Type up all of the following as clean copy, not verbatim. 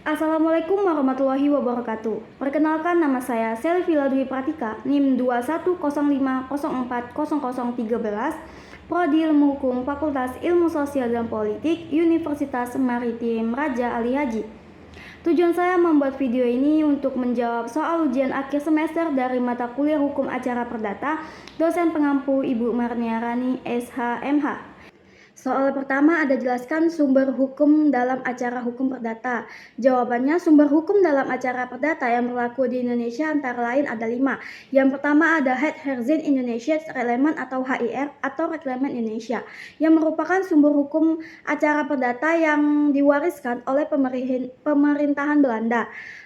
Assalamualaikum warahmatullahi wabarakatuh. Perkenalkan, nama saya Selvila Dwi Pratika, NIM 2105040013, Prodi Ilmu Hukum Fakultas Ilmu Sosial dan Politik, Universitas Maritim Raja Ali Haji. Tujuan saya membuat video ini untuk menjawab soal ujian akhir semester dari mata kuliah Hukum Acara Perdata, dosen pengampu Ibu Marniarani SHMH. Soal pertama ada jelaskan sumber hukum dalam acara hukum perdata. Jawabannya, sumber hukum dalam acara perdata yang berlaku di Indonesia antara lain ada 5. Yang pertama ada Het-Herzien Indonesisch Reglement atau HIR atau Reglement Indonesia, yang merupakan sumber hukum acara perdata yang diwariskan oleh pemerintahan Belanda.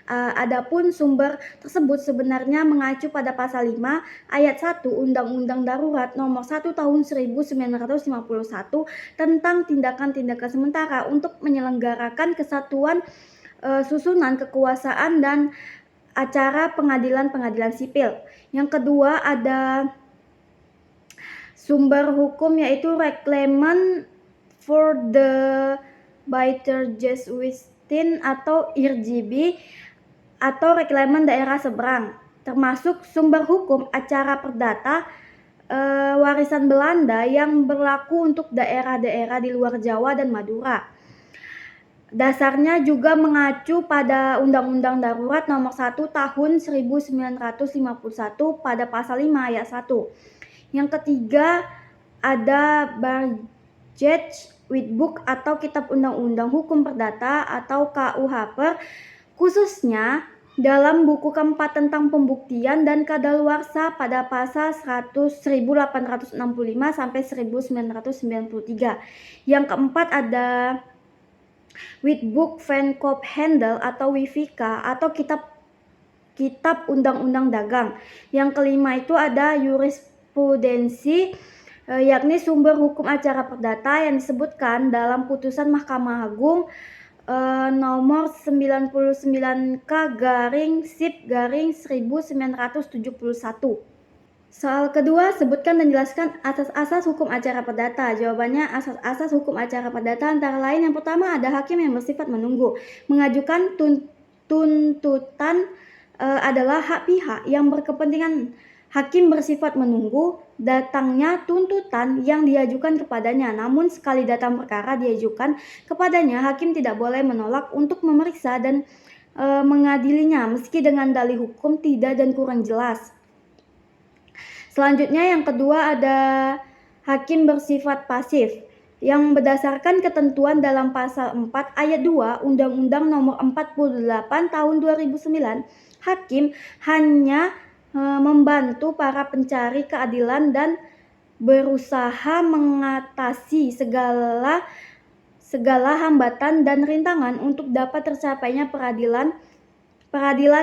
Adapun sumber tersebut sebenarnya mengacu pada pasal 5 ayat 1 Undang-Undang Darurat Nomor 1 Tahun 1951 tentang tindakan-tindakan sementara untuk menyelenggarakan kesatuan susunan kekuasaan dan acara pengadilan-pengadilan sipil. Yang kedua ada sumber hukum yaitu Reglement for the Beitar Jesuiten atau IRGB atau Reglement Daerah Seberang, termasuk sumber hukum acara perdata warisan Belanda yang berlaku untuk daerah-daerah di luar Jawa dan Madura. Dasarnya juga mengacu pada Undang-Undang Darurat Nomor 1 Tahun 1951 pada pasal 5 ayat 1. Yang ketiga ada Budget Wetboek atau Kitab Undang-Undang Hukum Perdata atau KUHP, khususnya dalam buku keempat tentang pembuktian dan kadaluarsa pada pasal 1865 sampai 1993. Yang keempat ada Wetboek van Koophandel atau WIVK atau Kitab Undang-Undang Dagang. Yang kelima itu ada jurisprudensi, yakni sumber hukum acara perdata yang disebutkan dalam putusan Mahkamah Agung nomor 99K/1971. Soal kedua, sebutkan dan jelaskan asas-asas hukum acara perdata. Jawabannya, asas-asas hukum acara perdata antara lain yang pertama ada hakim yang bersifat menunggu. Mengajukan tuntutan adalah hak pihak yang berkepentingan. Hakim bersifat menunggu datangnya tuntutan yang diajukan kepadanya. Namun sekali datang perkara diajukan kepadanya, hakim tidak boleh menolak untuk memeriksa dan mengadilinya meski dengan dalih hukum tidak dan kurang jelas. Selanjutnya yang kedua ada hakim bersifat pasif yang berdasarkan ketentuan dalam pasal 4 ayat 2 Undang-Undang Nomor 48 Tahun 2009, hakim hanya membantu para pencari keadilan dan berusaha mengatasi segala hambatan dan rintangan untuk dapat tercapainya peradilan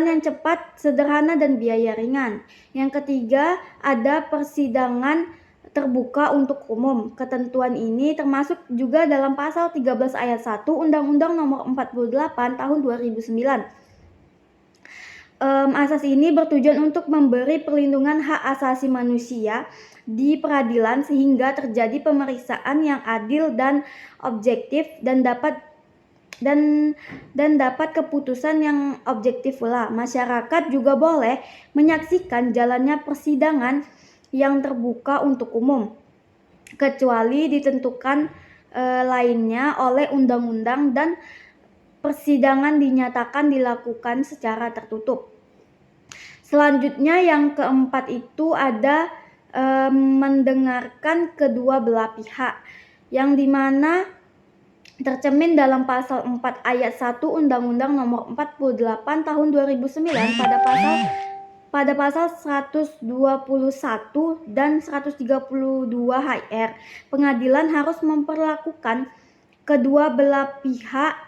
yang cepat, sederhana, dan biaya ringan. Yang ketiga, ada persidangan terbuka untuk umum. Ketentuan ini termasuk juga dalam pasal 13 ayat 1 Undang-Undang Nomor 48 Tahun 2009. Asas ini bertujuan untuk memberi perlindungan hak asasi manusia di peradilan sehingga terjadi pemeriksaan yang adil dan objektif dan dapat keputusan yang objektif pula. Masyarakat juga boleh menyaksikan jalannya persidangan yang terbuka untuk umum, kecuali ditentukan lainnya oleh undang-undang dan persidangan dinyatakan dilakukan secara tertutup. Selanjutnya yang keempat itu ada mendengarkan kedua belah pihak, yang dimana tercermin dalam pasal 4 ayat 1 Undang-Undang Nomor 48 Tahun 2009 pada pasal 121 dan 132 HIR. Pengadilan harus memperlakukan kedua belah pihak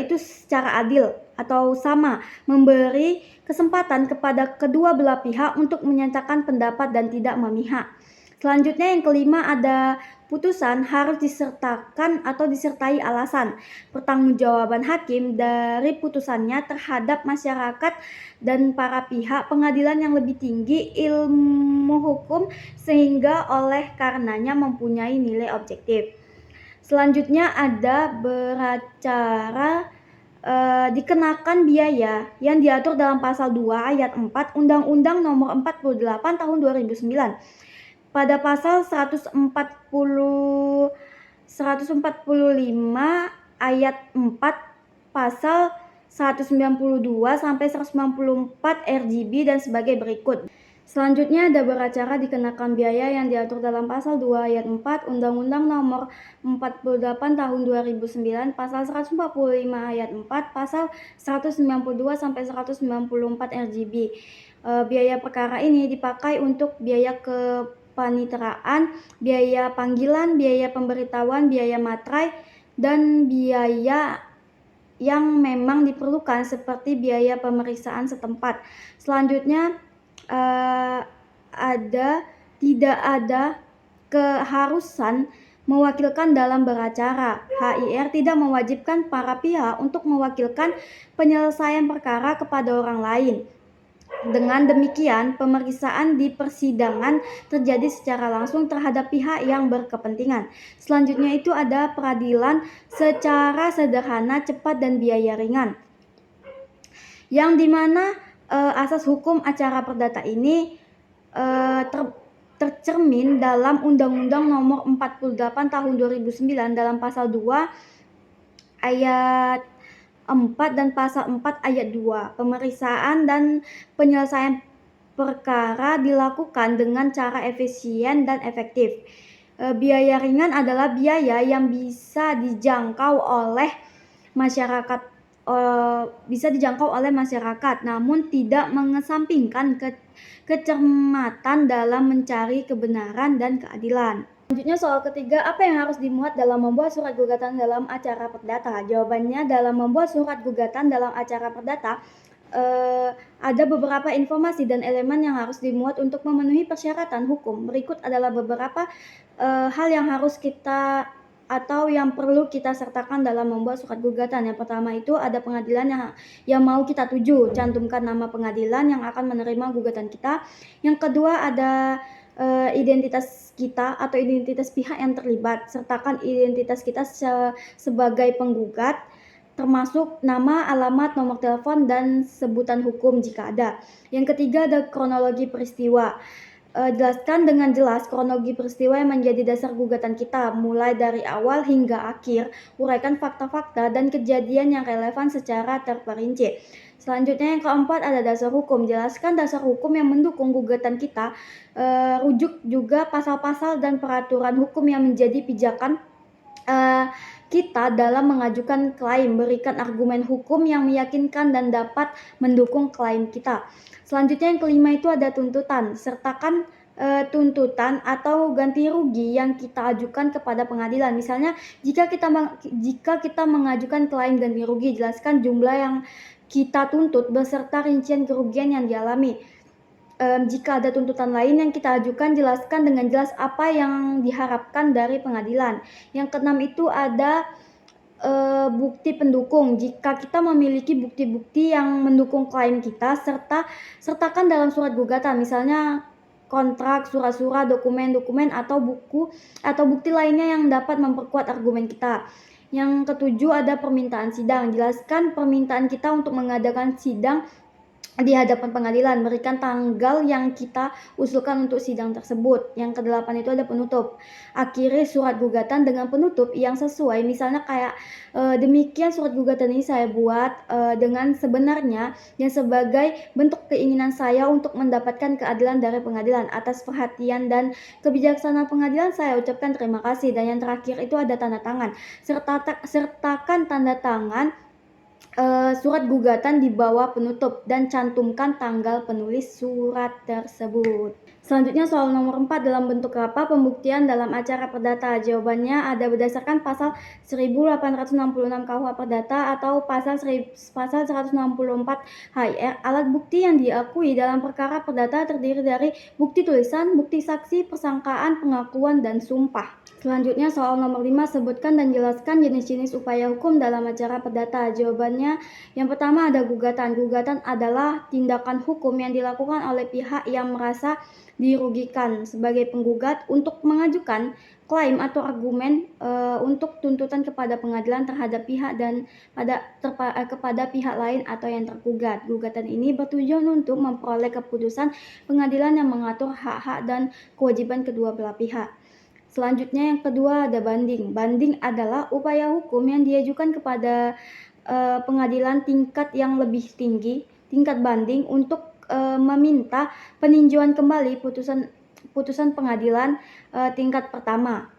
itu secara adil atau sama, memberi kesempatan kepada kedua belah pihak untuk menyatakan pendapat dan tidak memihak. Selanjutnya yang kelima ada putusan harus disertakan atau disertai alasan pertanggungjawaban hakim dari putusannya terhadap masyarakat dan para pihak pengadilan yang lebih tinggi ilmu hukum sehingga oleh karenanya mempunyai nilai objektif. Selanjutnya ada beracara dikenakan biaya yang diatur dalam pasal 2 ayat 4 Undang-Undang Nomor 48 Tahun 2009. Pada pasal 145 ayat 4, pasal 192 sampai 194 RGB dan sebagai berikut. Selanjutnya ada beracara dikenakan biaya yang diatur dalam pasal 2 ayat 4 Undang-Undang Nomor 48 Tahun 2009, pasal 145 ayat 4, pasal 192 sampai 194 RGB. Biaya perkara ini dipakai untuk biaya kepaniteraan, biaya panggilan, biaya pemberitahuan, biaya materai, dan biaya yang memang diperlukan seperti biaya pemeriksaan setempat. Selanjutnya tidak ada keharusan mewakilkan dalam beracara. HIR tidak mewajibkan para pihak untuk mewakilkan penyelesaian perkara kepada orang lain. Dengan demikian, pemeriksaan di persidangan terjadi secara langsung terhadap pihak yang berkepentingan. Selanjutnya itu ada peradilan secara sederhana, cepat, dan biaya ringan. Yang dimana asas hukum acara perdata ini tercermin dalam Undang-Undang Nomor 48 Tahun 2009 dalam pasal 2 ayat 4 dan pasal 4 ayat 2. Pemeriksaan dan penyelesaian perkara dilakukan dengan cara efisien dan efektif. Biaya ringan adalah biaya yang bisa dijangkau oleh masyarakat namun tidak mengesampingkan kecermatan dalam mencari kebenaran dan keadilan. Selanjutnya soal ketiga, apa yang harus dimuat dalam membuat surat gugatan dalam acara perdata? Jawabannya, dalam membuat surat gugatan dalam acara perdata ada beberapa informasi dan elemen yang harus dimuat untuk memenuhi persyaratan hukum. Berikut adalah beberapa hal yang harus kita atau yang perlu kita sertakan dalam membuat surat gugatan. Yang pertama itu ada pengadilan yang mau kita tuju, cantumkan nama pengadilan yang akan menerima gugatan kita. Yang kedua ada identitas kita atau identitas pihak yang terlibat, sertakan identitas kita sebagai penggugat, termasuk nama, alamat, nomor telepon, dan sebutan hukum jika ada. Yang ketiga ada kronologi peristiwa. Jelaskan dengan jelas kronologi peristiwa yang menjadi dasar gugatan kita, mulai dari awal hingga akhir. Uraikan fakta-fakta dan kejadian yang relevan secara terperinci. Selanjutnya yang keempat ada dasar hukum. Jelaskan dasar hukum yang mendukung gugatan kita. Rujuk juga pasal-pasal dan peraturan hukum yang menjadi pijakan kita dalam mengajukan klaim. Berikan argumen hukum yang meyakinkan dan dapat mendukung klaim kita. Selanjutnya yang kelima itu ada tuntutan. Sertakan tuntutan atau ganti rugi yang kita ajukan kepada pengadilan. Misalnya jika kita mengajukan klaim ganti rugi, jelaskan jumlah yang kita tuntut beserta rincian kerugian yang dialami. Jika ada tuntutan lain yang kita ajukan, jelaskan dengan jelas apa yang diharapkan dari pengadilan. Yang keenam itu ada bukti pendukung. Jika kita memiliki bukti-bukti yang mendukung klaim kita, sertakan dalam surat gugatan, misalnya kontrak, surat-surat, dokumen-dokumen, atau buku atau bukti lainnya yang dapat memperkuat argumen kita. Yang ketujuh ada permintaan sidang. Jelaskan permintaan kita untuk mengadakan sidang di hadapan pengadilan, berikan tanggal yang kita usulkan untuk sidang tersebut. Yang kedelapan itu ada penutup. Akhiri surat gugatan dengan penutup yang sesuai, misalnya kayak demikian surat gugatan ini saya buat dengan sebenarnya dan sebagai bentuk keinginan saya untuk mendapatkan keadilan dari pengadilan. Atas perhatian dan kebijaksanaan pengadilan saya ucapkan terima kasih. Dan yang terakhir itu ada tanda tangan. Sertakan tanda tangan surat gugatan di bawah penutup dan cantumkan tanggal penulis surat tersebut. Selanjutnya soal nomor 4, dalam bentuk apa pembuktian dalam acara perdata? Jawabannya ada berdasarkan pasal 1866 KUH Perdata atau pasal 164 HIR. Alat bukti yang diakui dalam perkara perdata terdiri dari bukti tulisan, bukti saksi, persangkaan, pengakuan, dan sumpah. Selanjutnya soal nomor 5, sebutkan dan jelaskan jenis-jenis upaya hukum dalam acara perdata. Jawabannya yang pertama ada gugatan. Gugatan adalah tindakan hukum yang dilakukan oleh pihak yang merasa dirugikan sebagai penggugat untuk mengajukan klaim atau argumen untuk tuntutan kepada pengadilan terhadap pihak dan kepada pihak lain atau yang tergugat. Gugatan ini bertujuan untuk memperoleh keputusan pengadilan yang mengatur hak-hak dan kewajiban kedua belah pihak. Selanjutnya yang kedua ada banding. Banding adalah upaya hukum yang diajukan kepada pengadilan tingkat yang lebih tinggi, tingkat banding, untuk meminta peninjauan kembali putusan pengadilan tingkat pertama.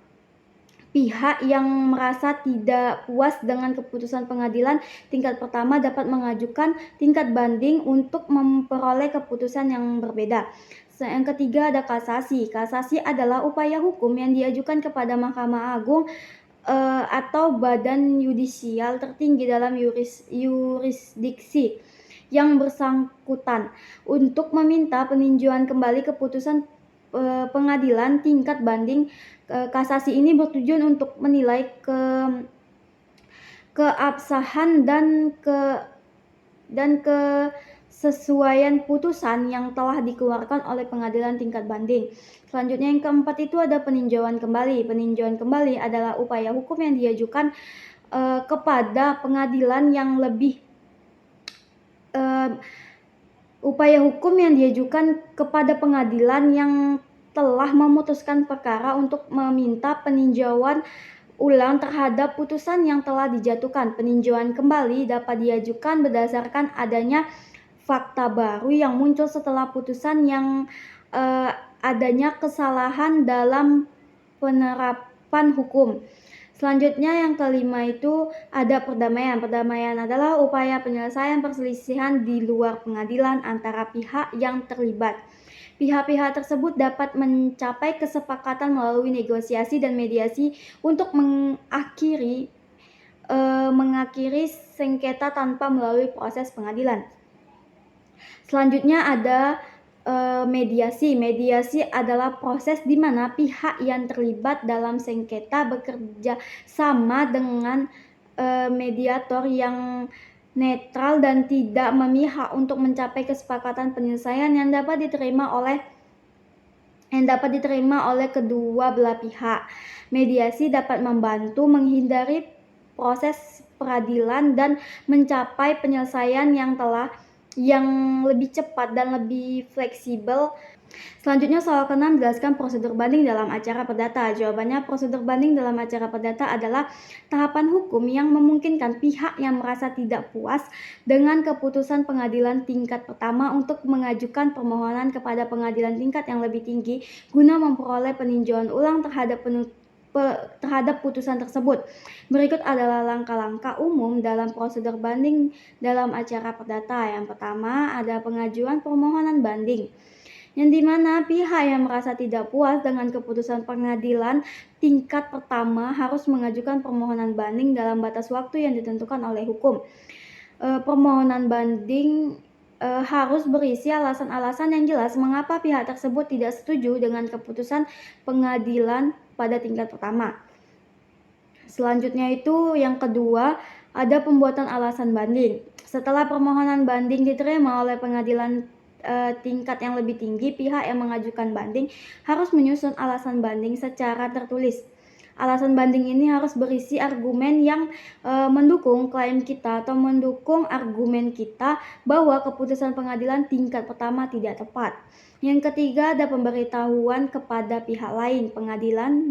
Pihak yang merasa tidak puas dengan keputusan pengadilan tingkat pertama dapat mengajukan tingkat banding untuk memperoleh keputusan yang berbeda. Yang ketiga ada kasasi. Kasasi adalah upaya hukum yang diajukan kepada Mahkamah Agung atau badan yudisial tertinggi dalam yurisdiksi yang bersangkutan untuk meminta peninjauan kembali keputusan pengadilan tingkat banding. Kasasi ini bertujuan untuk menilai keabsahan dan kesesuaian putusan yang telah dikeluarkan oleh pengadilan tingkat banding. Selanjutnya yang keempat itu ada peninjauan kembali. Peninjauan kembali adalah upaya hukum yang diajukan kepada pengadilan yang lebih telah memutuskan perkara untuk meminta peninjauan ulang terhadap putusan yang telah dijatuhkan. Peninjauan kembali dapat diajukan berdasarkan adanya fakta baru yang muncul setelah putusan yang adanya kesalahan dalam penerapan hukum. Selanjutnya yang kelima itu ada perdamaian. Perdamaian adalah upaya penyelesaian perselisihan di luar pengadilan antara pihak yang terlibat. Pihak-pihak tersebut dapat mencapai kesepakatan melalui negosiasi dan mediasi untuk mengakhiri sengketa tanpa melalui proses pengadilan. Selanjutnya ada mediasi. Mediasi adalah proses di mana pihak yang terlibat dalam sengketa bekerja sama dengan mediator yang netral dan tidak memihak untuk mencapai kesepakatan penyelesaian yang dapat diterima oleh kedua belah pihak. Mediasi dapat membantu menghindari proses peradilan dan mencapai penyelesaian yang lebih cepat dan lebih fleksibel. Selanjutnya soal ke-6, jelaskan prosedur banding dalam acara perdata. Jawabannya, prosedur banding dalam acara perdata adalah tahapan hukum yang memungkinkan pihak yang merasa tidak puas dengan keputusan pengadilan tingkat pertama untuk mengajukan permohonan kepada pengadilan tingkat yang lebih tinggi guna memperoleh peninjauan ulang terhadap putusan tersebut. Berikut adalah langkah-langkah umum dalam prosedur banding dalam acara perdata. Yang pertama ada pengajuan permohonan banding, yang dimana pihak yang merasa tidak puas dengan keputusan pengadilan tingkat pertama harus mengajukan permohonan banding dalam batas waktu yang ditentukan oleh hukum. Permohonan banding harus berisi alasan-alasan yang jelas mengapa pihak tersebut tidak setuju dengan keputusan pengadilan pada tingkat pertama. Selanjutnya itu yang kedua ada pembuatan alasan banding. Setelah permohonan banding diterima oleh pengadilan tingkat yang lebih tinggi, pihak yang mengajukan banding harus menyusun alasan banding secara tertulis. Alasan banding ini harus berisi argumen yang mendukung klaim kita atau mendukung argumen kita bahwa keputusan pengadilan tingkat pertama tidak tepat. Yang ketiga ada pemberitahuan kepada pihak lain. Pengadilan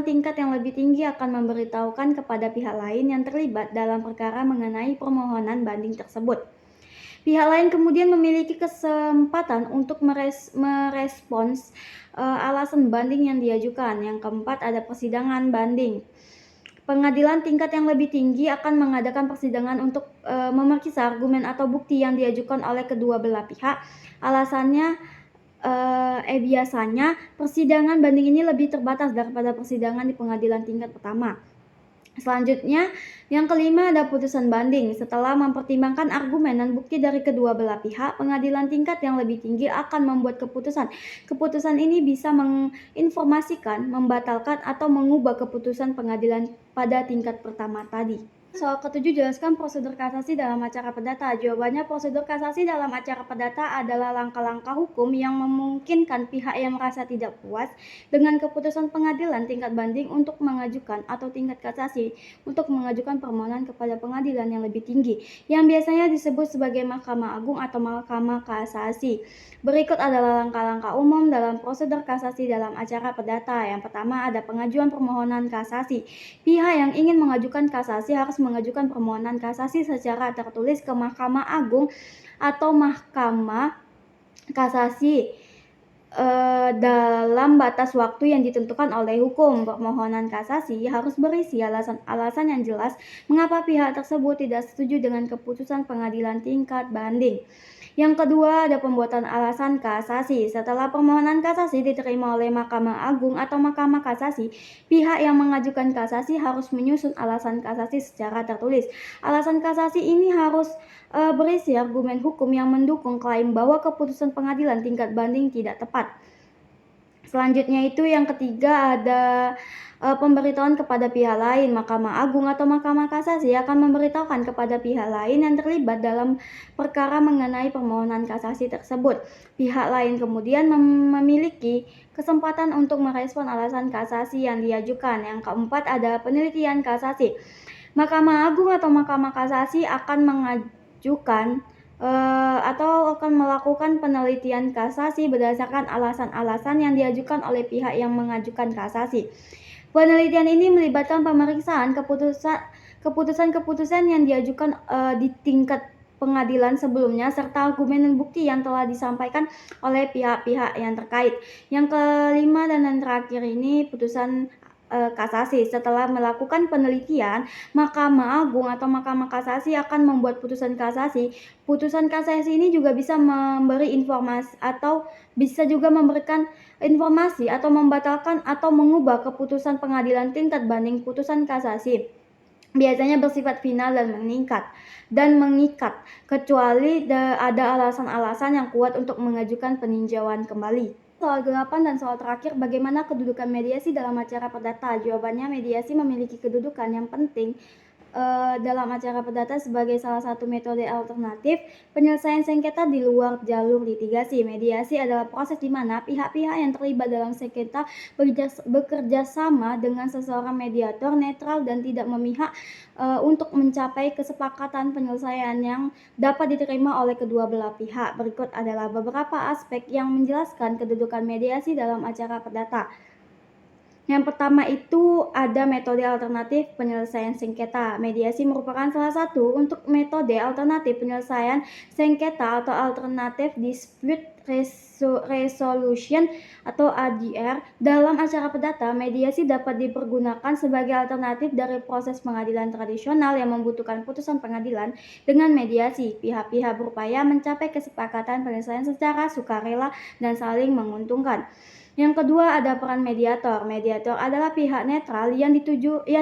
tingkat yang lebih tinggi akan memberitahukan kepada pihak lain yang terlibat dalam perkara mengenai permohonan banding tersebut. Pihak lain kemudian memiliki kesempatan untuk merespons alasan banding yang diajukan. Yang keempat ada persidangan banding. Pengadilan tingkat yang lebih tinggi akan mengadakan persidangan untuk memeriksa argumen atau bukti yang diajukan oleh kedua belah pihak. Alasannya biasanya persidangan banding ini lebih terbatas daripada persidangan di pengadilan tingkat pertama. Selanjutnya, yang kelima ada putusan banding. Setelah mempertimbangkan argumen dan bukti dari kedua belah pihak, pengadilan tingkat yang lebih tinggi akan membuat keputusan. Keputusan ini bisa menginformasikan, membatalkan, atau mengubah keputusan pengadilan pada tingkat pertama tadi. Soal ketujuh, jelaskan prosedur kasasi dalam acara perdata. Jawabannya, prosedur kasasi dalam acara perdata adalah langkah-langkah hukum yang memungkinkan pihak yang merasa tidak puas dengan keputusan pengadilan tingkat banding untuk mengajukan atau tingkat kasasi untuk mengajukan permohonan kepada pengadilan yang lebih tinggi, yang biasanya disebut sebagai Mahkamah Agung atau Mahkamah Kasasi. Berikut adalah langkah-langkah umum dalam prosedur kasasi dalam acara perdata. Yang pertama, ada pengajuan permohonan kasasi. Pihak yang ingin mengajukan kasasi harus mengajukan permohonan kasasi secara tertulis ke Mahkamah Agung atau Mahkamah Kasasi dalam batas waktu yang ditentukan oleh hukum. Permohonan kasasi harus berisi alasan-alasan yang jelas mengapa pihak tersebut tidak setuju dengan keputusan pengadilan tingkat banding. Yang kedua, ada pembuatan alasan kasasi. Setelah permohonan kasasi diterima oleh Mahkamah Agung atau Mahkamah Kasasi, pihak yang mengajukan kasasi harus menyusun alasan kasasi secara tertulis. Alasan kasasi ini harus berisi argumen hukum yang mendukung klaim bahwa keputusan pengadilan tingkat banding tidak tepat. Selanjutnya itu yang ketiga, ada pemberitahuan kepada pihak lain. Mahkamah Agung atau Mahkamah Kasasi akan memberitahukan kepada pihak lain yang terlibat dalam perkara mengenai permohonan kasasi tersebut. Pihak lain kemudian memiliki kesempatan untuk merespon alasan kasasi yang diajukan. Yang keempat, ada penelitian kasasi. Mahkamah Agung atau Mahkamah Kasasi akan mengajukan atau akan melakukan penelitian kasasi berdasarkan alasan-alasan yang diajukan oleh pihak yang mengajukan kasasi. Penelitian ini melibatkan pemeriksaan keputusan-keputusan yang diajukan di tingkat pengadilan sebelumnya serta argumen dan bukti yang telah disampaikan oleh pihak-pihak yang terkait. Yang kelima dan yang terakhir ini putusan kasasi. Setelah melakukan penelitian, Mahkamah Agung atau Mahkamah Kasasi akan membuat putusan kasasi. Putusan kasasi ini juga bisa memberi informasi atau bisa juga memberikan informasi atau membatalkan atau mengubah keputusan pengadilan tingkat banding. Putusan kasasi biasanya bersifat final dan mengikat kecuali ada alasan-alasan yang kuat untuk mengajukan peninjauan kembali. Soal 8 dan soal terakhir, bagaimana kedudukan mediasi dalam acara perdata? Jawabannya, mediasi memiliki kedudukan yang penting dalam acara perdata sebagai salah satu metode alternatif penyelesaian sengketa di luar jalur litigasi. Mediasi adalah proses di mana pihak-pihak yang terlibat dalam sengketa bekerja sama dengan seseorang mediator netral dan tidak memihak untuk mencapai kesepakatan penyelesaian yang dapat diterima oleh kedua belah pihak. Berikut adalah beberapa aspek yang menjelaskan kedudukan mediasi dalam acara perdata. Yang pertama itu ada metode alternatif penyelesaian sengketa. Mediasi merupakan salah satu untuk metode alternatif penyelesaian sengketa atau alternative dispute resolution atau ADR. Dalam acara perdata, mediasi dapat dipergunakan sebagai alternatif dari proses pengadilan tradisional yang membutuhkan putusan pengadilan. Dengan mediasi, pihak-pihak berupaya mencapai kesepakatan penyelesaian secara sukarela dan saling menguntungkan. Yang kedua, ada peran mediator. Mediator adalah pihak netral yang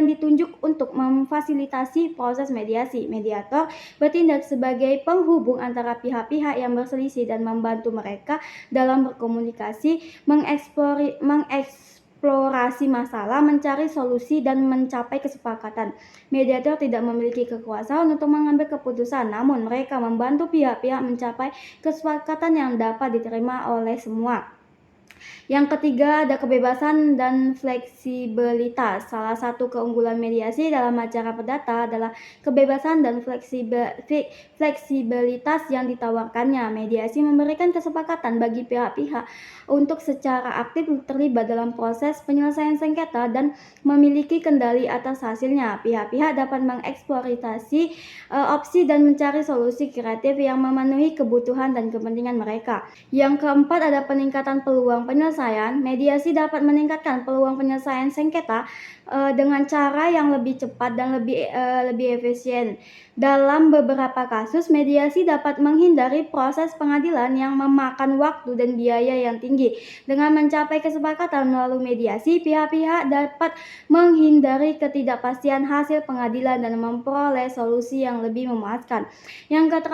ditunjuk untuk memfasilitasi proses mediasi. Mediator bertindak sebagai penghubung antara pihak-pihak yang berselisih dan membantu mereka dalam berkomunikasi, mengeksplorasi masalah, mencari solusi, dan mencapai kesepakatan. Mediator tidak memiliki kekuasaan untuk mengambil keputusan, namun mereka membantu pihak-pihak mencapai kesepakatan yang dapat diterima oleh semua. Yang ketiga, ada kebebasan dan fleksibilitas. Salah satu keunggulan mediasi dalam acara perdata adalah kebebasan dan fleksibilitas yang ditawarkannya. Mediasi memberikan kesepakatan bagi pihak-pihak untuk secara aktif terlibat dalam proses penyelesaian sengketa dan memiliki kendali atas hasilnya. Pihak-pihak dapat mengeksploitasi opsi dan mencari solusi kreatif yang memenuhi kebutuhan dan kepentingan mereka. Yang keempat, ada peningkatan peluang penyelesaian. Mediasi dapat meningkatkan peluang penyelesaian sengketa dengan cara yang lebih cepat dan lebih efisien. Dalam beberapa kasus, mediasi dapat menghindari proses pengadilan yang memakan waktu dan biaya yang tinggi. Dengan mencapai kesepakatan melalui mediasi, pihak-pihak dapat menghindari ketidakpastian hasil pengadilan dan memperoleh solusi yang lebih memuaskan. Yang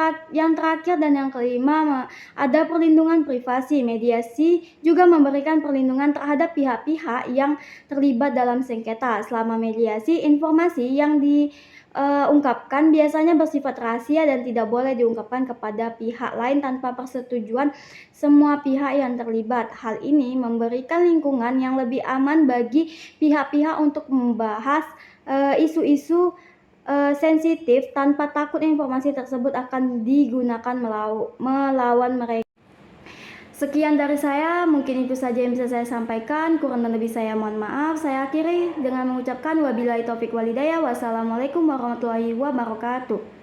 terakhir dan yang kelima, ada perlindungan privasi. Mediasi juga memberikan perlindungan terhadap pihak-pihak yang terlibat dalam sengketa. Selama mediasi, informasi yang diungkapkan biasanya bersifat rahasia dan tidak boleh diungkapkan kepada pihak lain tanpa persetujuan semua pihak yang terlibat. Hal ini memberikan lingkungan yang lebih aman bagi pihak-pihak untuk membahas isu-isu sensitif tanpa takut informasi tersebut akan digunakan melawan mereka. Sekian dari saya, mungkin itu saja yang bisa saya sampaikan. Kurang dan lebih saya mohon maaf. Saya akhiri dengan mengucapkan wabillahi taufik walhidayah. Wassalamualaikum warahmatullahi wabarakatuh.